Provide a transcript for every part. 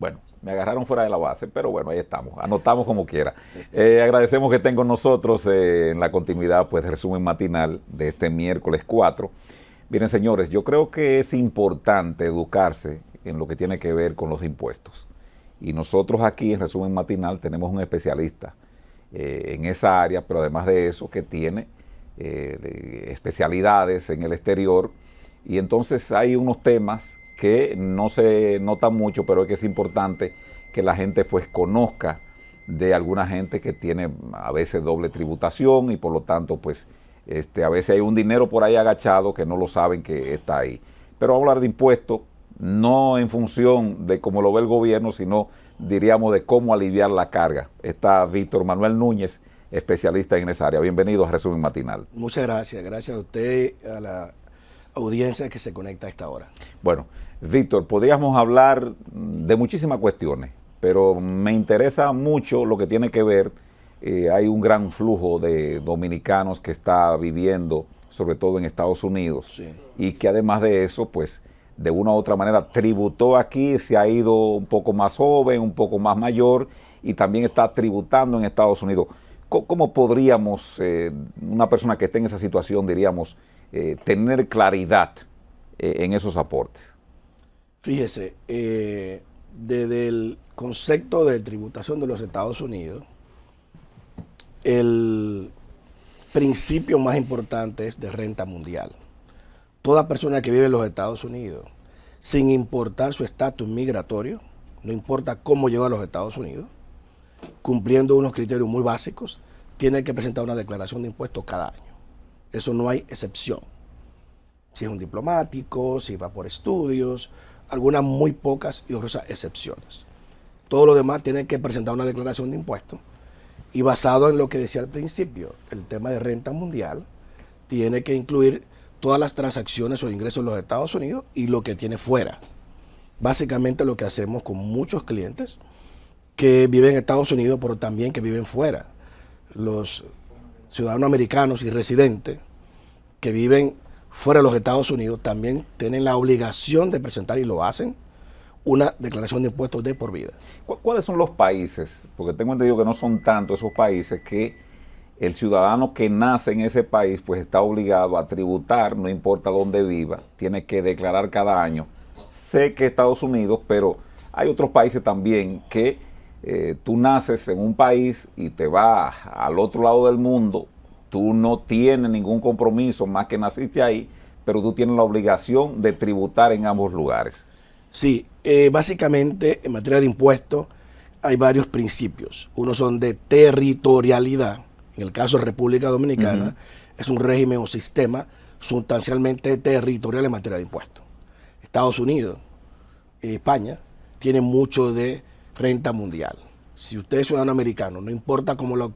Bueno, me agarraron fuera de la base, pero bueno, ahí estamos, anotamos como quiera. Agradecemos que estén con nosotros en la continuidad, pues, resumen matinal de este miércoles 4. Miren, señores, yo creo que es importante educarse en lo que tiene que ver con los impuestos. Y nosotros aquí en resumen matinal tenemos un especialista en esa área, pero además de eso que tiene especialidades en el exterior. Y entonces hay unos temas que no se notan mucho, pero es que es importante que la gente pues conozca de alguna gente que tiene a veces doble tributación y por lo tanto pues a veces hay un dinero por ahí agachado que no lo saben que está ahí. Pero vamos a hablar de impuestos, no en función de cómo lo ve el gobierno, sino diríamos de cómo aliviar la carga. Está Víctor Manuel Núñez, especialista en esa área. Bienvenido a Resumen Matinal. Muchas gracias. Gracias a usted, a la audiencia que se conecta a esta hora. Bueno, Víctor, podríamos hablar de muchísimas cuestiones, pero me interesa mucho lo que tiene que ver, hay un gran flujo de dominicanos que está viviendo, sobre todo en Estados Unidos, Sí. Y que además de eso, pues, de una u otra manera tributó aquí, se ha ido un poco más joven, un poco más mayor, y también está tributando en Estados Unidos. ¿Cómo podríamos, una persona que esté en esa situación, diríamos, tener claridad en esos aportes? Fíjese, desde el concepto de tributación de los Estados Unidos, el principio más importante es de renta mundial. Toda persona que vive en los Estados Unidos, sin importar su estatus migratorio, no importa cómo llegó a los Estados Unidos, cumpliendo unos criterios muy básicos, tiene que presentar una declaración de impuestos cada año. Eso no hay excepción. Si es un diplomático, si va por estudios, algunas muy pocas y honrosas excepciones. Todo lo demás tiene que presentar una declaración de impuestos y basado en lo que decía al principio, el tema de renta mundial, tiene que incluir todas las transacciones o ingresos en los Estados Unidos y lo que tiene fuera. Básicamente lo que hacemos con muchos clientes que viven en Estados Unidos, pero también que viven fuera. Los ciudadanos americanos y residentes que viven fuera de los Estados Unidos también tienen la obligación de presentar, y lo hacen, una declaración de impuestos de por vida. ¿Cuáles son los países? Porque tengo entendido que no son tantos esos países que el ciudadano que nace en ese país pues está obligado a tributar, no importa dónde viva, tiene que declarar cada año. Sé que Estados Unidos, pero hay otros países también que tú naces en un país y te vas al otro lado del mundo, tú no tienes ningún compromiso más que naciste ahí, pero tú tienes la obligación de tributar en ambos lugares. Sí, básicamente en materia de impuestos hay varios principios. Unos son de territorialidad. En el caso de República Dominicana, es un régimen o sistema sustancialmente territorial en materia de impuestos. Estados Unidos, España, tiene mucho de renta mundial. Si usted es ciudadano americano, no importa cómo lo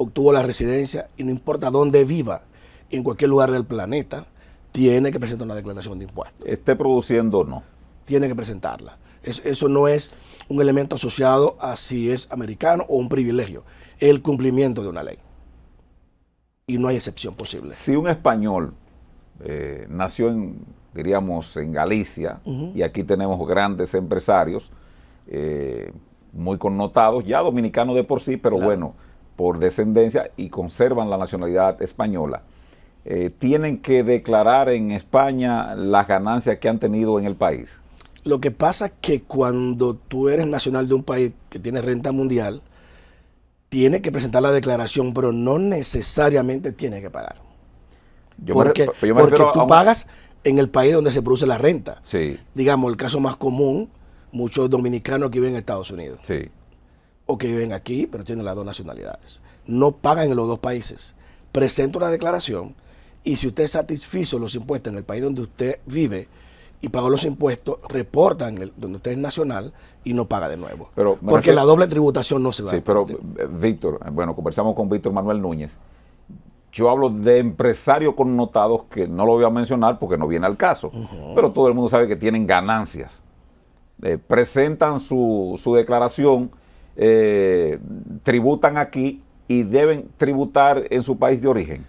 obtuvo la residencia y no importa dónde viva, en cualquier lugar del planeta, tiene que presentar una declaración de impuestos. Esté produciendo o no. Tiene que presentarla. Eso no es un elemento asociado a si es americano o un privilegio. Es el cumplimiento de una ley. Y no hay excepción posible. Si un español nació diríamos, en Galicia, y aquí tenemos grandes empresarios muy connotados, ya dominicanos de por sí, pero Claro. bueno, por descendencia y conservan la nacionalidad española, tienen que declarar en España las ganancias que han tenido en el país. Lo que pasa es que cuando tú eres nacional de un país que tiene renta mundial, tienes que presentar la declaración, pero no necesariamente tienes que pagar. Porque tú pagas en el país donde se produce la renta. Sí. Digamos, el caso más común, muchos dominicanos que viven en Estados Unidos. Sí. O que viven aquí, pero tienen las dos nacionalidades. No pagan en los dos países. Presenta una declaración y si usted satisfizo los impuestos en el país donde usted vive y pagó los impuestos, reportan donde usted es nacional y no paga de nuevo. Porque la doble tributación no se va a permitir. Sí, pero Víctor, bueno, conversamos con Víctor Manuel Núñez. Yo hablo de empresarios connotados que no lo voy a mencionar porque no viene al caso, pero todo el mundo sabe que tienen ganancias. Presentan su declaración, tributan aquí y deben tributar en su país de origen.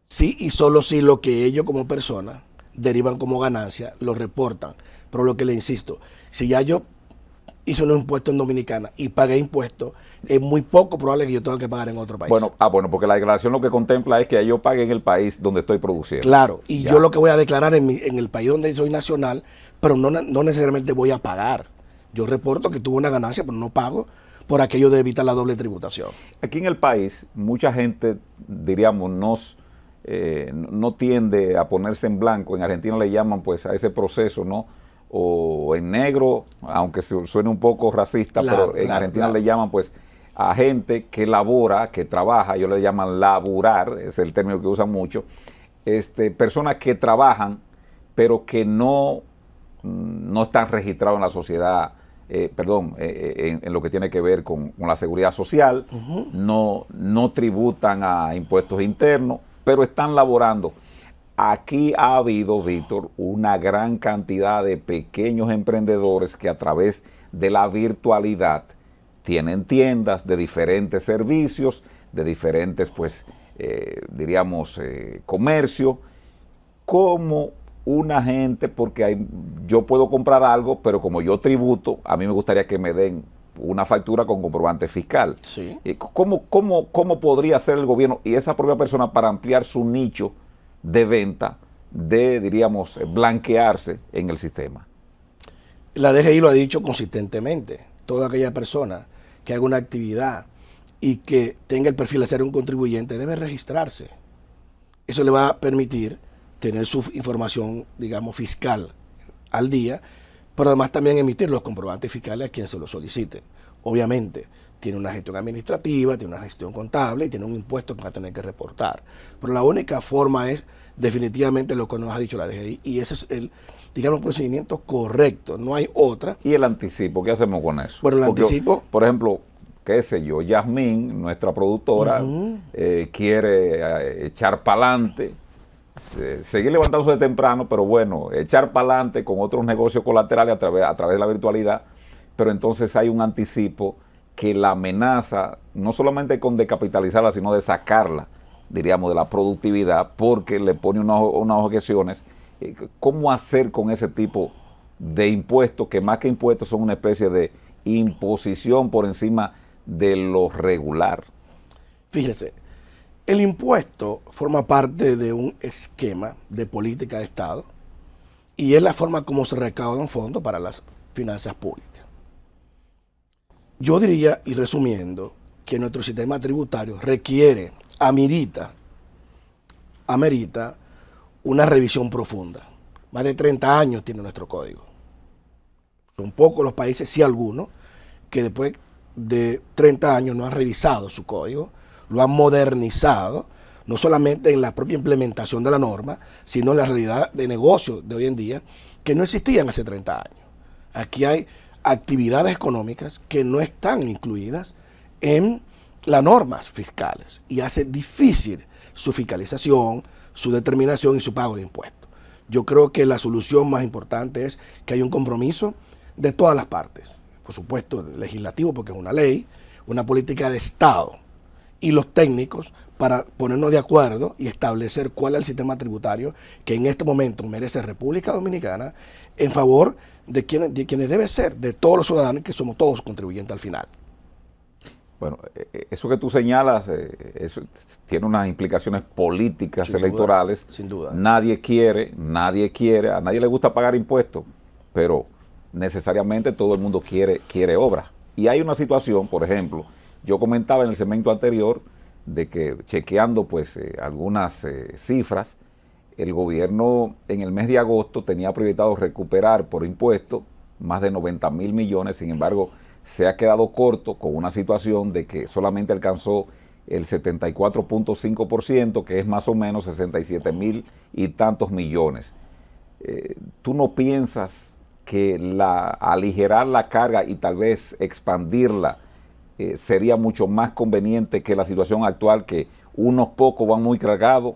Sí, y solo si lo que ellos como personas derivan como ganancia, lo reportan. Pero lo que le insisto, si ya ellos hice unos impuestos en Dominicana y pagué impuestos, es muy poco probable que yo tenga que pagar en otro país. Bueno, porque la declaración lo que contempla es que yo pague en el país donde estoy produciendo. Claro, y ya. Yo lo que voy a declarar en el país donde soy nacional, pero no necesariamente voy a pagar. Yo reporto que tuve una ganancia, pero no pago por aquello de evitar la doble tributación. Aquí en el país, mucha gente, diríamos, no tiende a ponerse en blanco. En Argentina le llaman pues a ese proceso, ¿no? O en negro, aunque suene un poco racista, pero en Argentina le llaman pues a gente que labora, que trabaja, ellos le llaman laburar, es el término que usan mucho, personas que trabajan, pero que no están registrados en la sociedad, en lo que tiene que ver con la seguridad social, no tributan a impuestos internos, pero están laborando. Aquí ha habido, Víctor, una gran cantidad de pequeños emprendedores que a través de la virtualidad tienen tiendas de diferentes servicios, de diferentes, pues, comercio, como una gente, porque yo puedo comprar algo, pero como yo tributo, a mí me gustaría que me den una factura con comprobante fiscal. Sí. ¿Cómo podría hacer el gobierno y esa propia persona para ampliar su nicho de venta, blanquearse en el sistema? La DGI lo ha dicho consistentemente. Toda aquella persona que haga una actividad y que tenga el perfil de ser un contribuyente debe registrarse. Eso le va a permitir tener su información, fiscal al día, pero además también emitir los comprobantes fiscales a quien se lo solicite. Obviamente, tiene una gestión administrativa, tiene una gestión contable y tiene un impuesto que va a tener que reportar. Pero la única forma es definitivamente lo que nos ha dicho la DGI y ese es el procedimiento correcto, no hay otra. ¿Y el anticipo? ¿Qué hacemos con eso? Bueno, el anticipo... Por ejemplo, qué sé yo, Yasmín, nuestra productora, quiere echar para adelante, seguir levantándose de temprano, pero bueno, echar para adelante con otros negocios colaterales a través de la virtualidad, pero entonces hay un anticipo que la amenaza, no solamente con decapitalizarla, sino de sacarla, de la productividad, porque le pone unas objeciones. ¿Cómo hacer con ese tipo de impuestos, que más que impuestos son una especie de imposición por encima de lo regular? Fíjese, el impuesto forma parte de un esquema de política de Estado y es la forma como se recaudan fondos para las finanzas públicas. Yo diría, y resumiendo, que nuestro sistema tributario amerita una revisión profunda. Más de 30 años tiene nuestro código. Son pocos los países, sí algunos, que después de 30 años no han revisado su código, lo han modernizado, no solamente en la propia implementación de la norma, sino en la realidad de negocio de hoy en día, que no existían hace 30 años. Aquí hay actividades económicas que no están incluidas en las normas fiscales y hace difícil su fiscalización, su determinación y su pago de impuestos. Yo creo que la solución más importante es que haya un compromiso de todas las partes, por supuesto legislativo porque es una ley, una política de Estado y los técnicos para ponernos de acuerdo y establecer cuál es el sistema tributario que en este momento merece República Dominicana en favor de quienes debe ser, de todos los ciudadanos que somos todos contribuyentes al final. Bueno, eso que tú señalas eso tiene unas implicaciones políticas, sin electorales. Duda, sin duda. Nadie quiere, a nadie le gusta pagar impuestos, pero necesariamente todo el mundo quiere obras. Y hay una situación, por ejemplo, yo comentaba en el segmento anterior de que chequeando pues algunas cifras, el gobierno en el mes de agosto tenía proyectado recuperar por impuestos más de 90,000 millones, sin embargo, se ha quedado corto con una situación de que solamente alcanzó el 74.5%, que es más o menos 67,000 y tantos millones. ¿Tú no piensas que aligerar la carga y tal vez expandirla sería mucho más conveniente que la situación actual, que unos pocos van muy cargados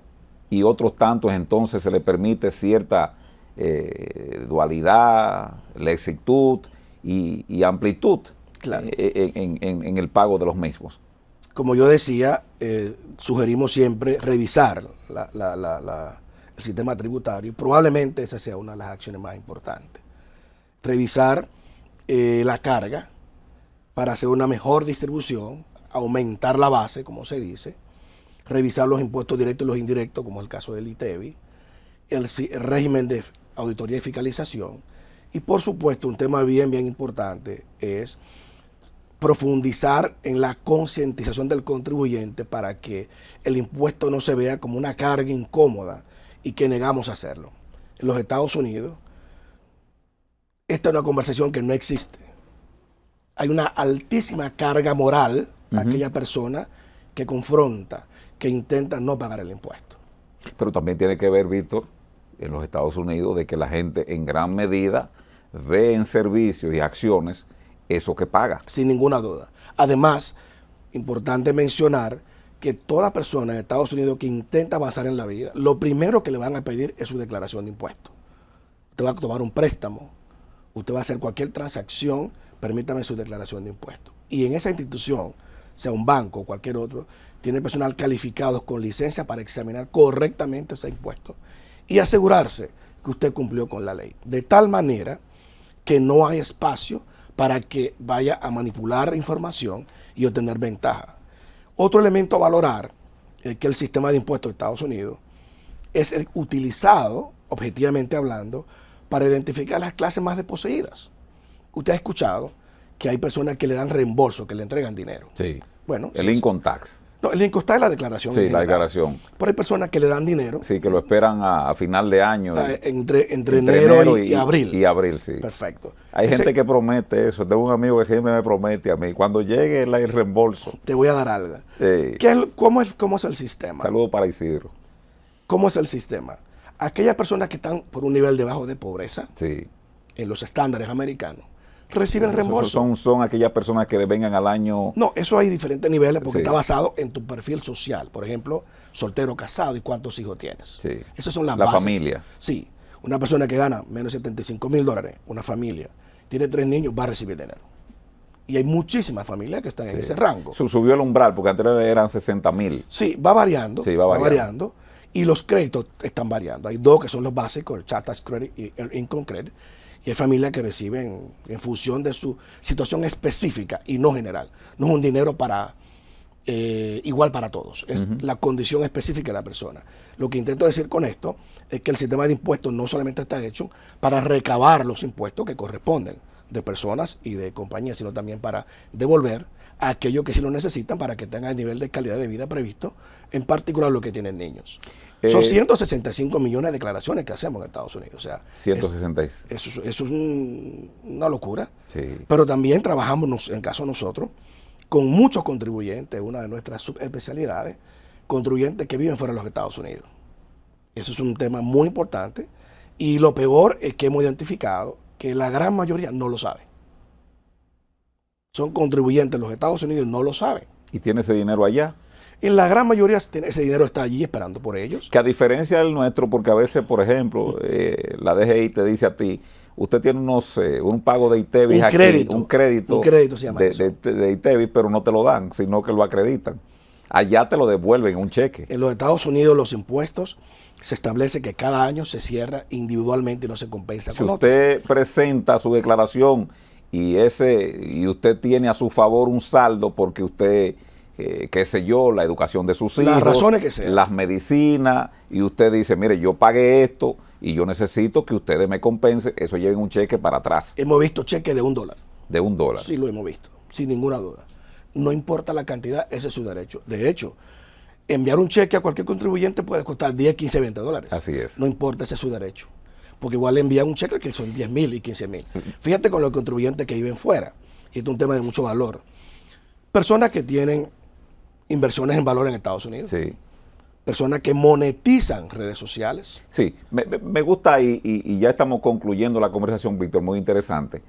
y otros tantos entonces se les permite cierta dualidad, lexitud y amplitud? Claro. En el pago de los mismos? Como yo decía, sugerimos siempre revisar el sistema tributario. Probablemente esa sea una de las acciones más importantes. Revisar la carga para hacer una mejor distribución, aumentar la base, como se dice, revisar los impuestos directos y los indirectos, como es el caso del ITEVI, el régimen de auditoría y fiscalización, y por supuesto un tema bien importante es profundizar en la concientización del contribuyente para que el impuesto no se vea como una carga incómoda y que negamos hacerlo. En los Estados Unidos, esta es una conversación que no existe. Hay una altísima carga moral a aquella persona que confronta, que intenta no pagar el impuesto. Pero también tiene que ver, Víctor, en los Estados Unidos, de que la gente en gran medida ve en servicios y acciones eso que paga. Sin ninguna duda. Además, importante mencionar que toda persona en Estados Unidos que intenta avanzar en la vida, lo primero que le van a pedir es su declaración de impuestos. Usted va a tomar un préstamo, usted va a hacer cualquier transacción, permítame su declaración de impuestos. Y en esa institución, sea un banco o cualquier otro, tiene personal calificado con licencia para examinar correctamente ese impuesto y asegurarse que usted cumplió con la ley. De tal manera que no hay espacio para que vaya a manipular información y obtener ventaja. Otro elemento a valorar es que el sistema de impuestos de Estados Unidos es utilizado, objetivamente hablando, para identificar las clases más desposeídas. Usted ha escuchado que hay personas que le dan reembolso, que le entregan dinero. Sí. Bueno, el income tax. No, el income tax es la declaración. Sí, la declaración. Pero hay personas que le dan dinero. Sí, que lo esperan a final de año. Entre enero y abril. Y abril, sí. Perfecto. Hay gente que promete eso. Tengo un amigo que siempre me promete a mí, cuando llegue el reembolso. Te voy a dar algo. ¿Cómo es el sistema? Saludos para Isidro. ¿Cómo es el sistema? Aquellas personas que están por un nivel debajo de pobreza, sí, en los estándares americanos, reciben reembolso. Son aquellas personas que vengan al año. No, eso hay diferentes niveles porque sí, está basado en tu perfil social. Por ejemplo, soltero, casado y cuántos hijos tienes. Sí. Esas son las la bases. Familia. Sí. Una persona que gana menos de $75,000, una familia, tiene 3 niños, va a recibir dinero. Y hay muchísimas familias que están en ese rango. Subió el umbral porque antes eran 60,000. Sí, va variando. Sí, va variando. Y los créditos están variando. Hay dos que son los básicos, el Child Tax Credit y el Income Credit. Y hay familias que reciben en función de su situación específica y no general. No es un dinero para igual para todos. Es la condición específica de la persona. Lo que intento decir con esto es que el sistema de impuestos no solamente está hecho para recabar los impuestos que corresponden de personas y de compañías, sino también para devolver a aquellos que sí lo necesitan para que tengan el nivel de calidad de vida previsto, en particular los que tienen niños. Son 165 millones de declaraciones que hacemos en Estados Unidos. O sea, 166. Eso es una locura. Sí. Pero también trabajamos, en caso de nosotros, con muchos contribuyentes, una de nuestras subespecialidades, contribuyentes que viven fuera de los Estados Unidos. Eso es un tema muy importante. Y lo peor es que hemos identificado que la gran mayoría no lo sabe. Son contribuyentes en los Estados Unidos y no lo saben. ¿Y tiene ese dinero allá? En la gran mayoría ese dinero está allí esperando por ellos. Que a diferencia del nuestro, porque a veces, por ejemplo, la DGI te dice a ti, usted tiene un pago de ITEVI aquí, un crédito se llama eso. de ITEVI, pero no te lo dan, sino que lo acreditan. Allá te lo devuelven en un cheque. En los Estados Unidos los impuestos se establece que cada año se cierra individualmente y no se compensa con otro. Si usted presenta su declaración y usted tiene a su favor un saldo porque usted, qué sé yo, la educación de sus hijos, las razones que sean, las medicinas, y usted dice, mire, yo pagué esto y yo necesito que ustedes me compensen, eso lleva un cheque para atrás. Hemos visto cheques de $1. De $1. Sí, lo hemos visto, sin ninguna duda. No importa la cantidad, ese es su derecho. De hecho, enviar un cheque a cualquier contribuyente puede costar 10, 15, 20 dólares. Así es. No importa, ese es su derecho. Porque igual le envían un cheque que son 10,000 y 15,000. Fíjate con los contribuyentes que viven fuera. Y esto es un tema de mucho valor. Personas que tienen inversiones en valor en Estados Unidos. Sí. Personas que monetizan redes sociales. Sí, me gusta y ya estamos concluyendo la conversación, Víctor, muy interesante.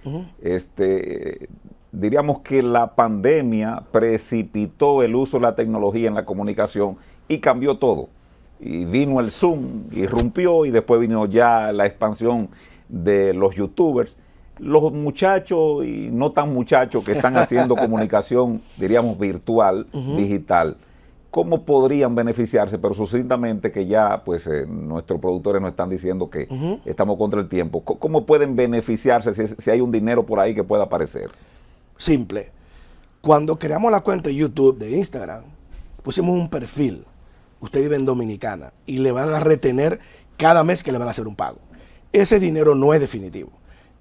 Diríamos que la pandemia precipitó el uso de la tecnología en la comunicación y cambió todo. Y vino el Zoom, irrumpió, y después vino ya la expansión de los youtubers. Los muchachos y no tan muchachos que están haciendo comunicación, diríamos, virtual, digital, ¿cómo podrían beneficiarse? Pero sucintamente, que ya pues nuestros productores nos están diciendo que estamos contra el tiempo. ¿Cómo pueden beneficiarse si hay un dinero por ahí que pueda aparecer? Simple. Cuando creamos la cuenta de YouTube, de Instagram, pusimos un perfil. Usted vive en Dominicana y le van a retener cada mes que le van a hacer un pago. Ese dinero no es definitivo.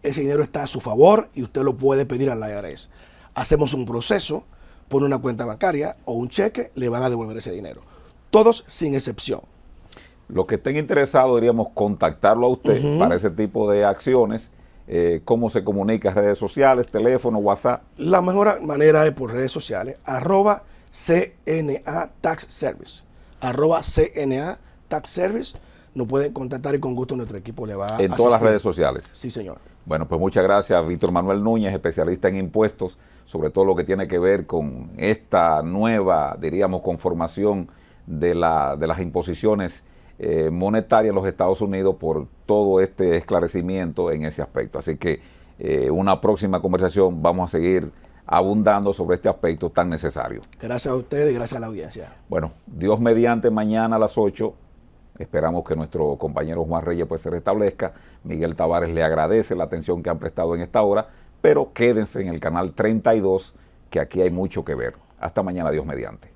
Ese dinero está a su favor y usted lo puede pedir al IRS. Hacemos un proceso, pone una cuenta bancaria o un cheque, le van a devolver ese dinero. Todos sin excepción. Los que estén interesados, deberíamos contactarlo a usted para ese tipo de acciones. ¿Cómo se comunica? ¿Redes sociales, teléfono, WhatsApp? La mejor manera es por redes sociales, @CNA Tax Service. @CNA Tax Service. Nos pueden contactar y con gusto nuestro equipo le va a asistir. En todas las redes sociales. Sí, señor. Bueno, pues muchas gracias, Víctor Manuel Núñez, especialista en impuestos, sobre todo lo que tiene que ver con esta nueva, diríamos, conformación de las imposiciones monetarias en los Estados Unidos, por todo este esclarecimiento en ese aspecto. Así que una próxima conversación vamos a seguir abundando sobre este aspecto tan necesario. Gracias a ustedes y gracias a la audiencia. Bueno, Dios mediante, mañana a las 8. Esperamos que nuestro compañero Juan Reyes pues se restablezca. Miguel Tavares le agradece la atención que han prestado en esta hora, pero quédense en el canal 32, que aquí hay mucho que ver. Hasta mañana, Dios mediante.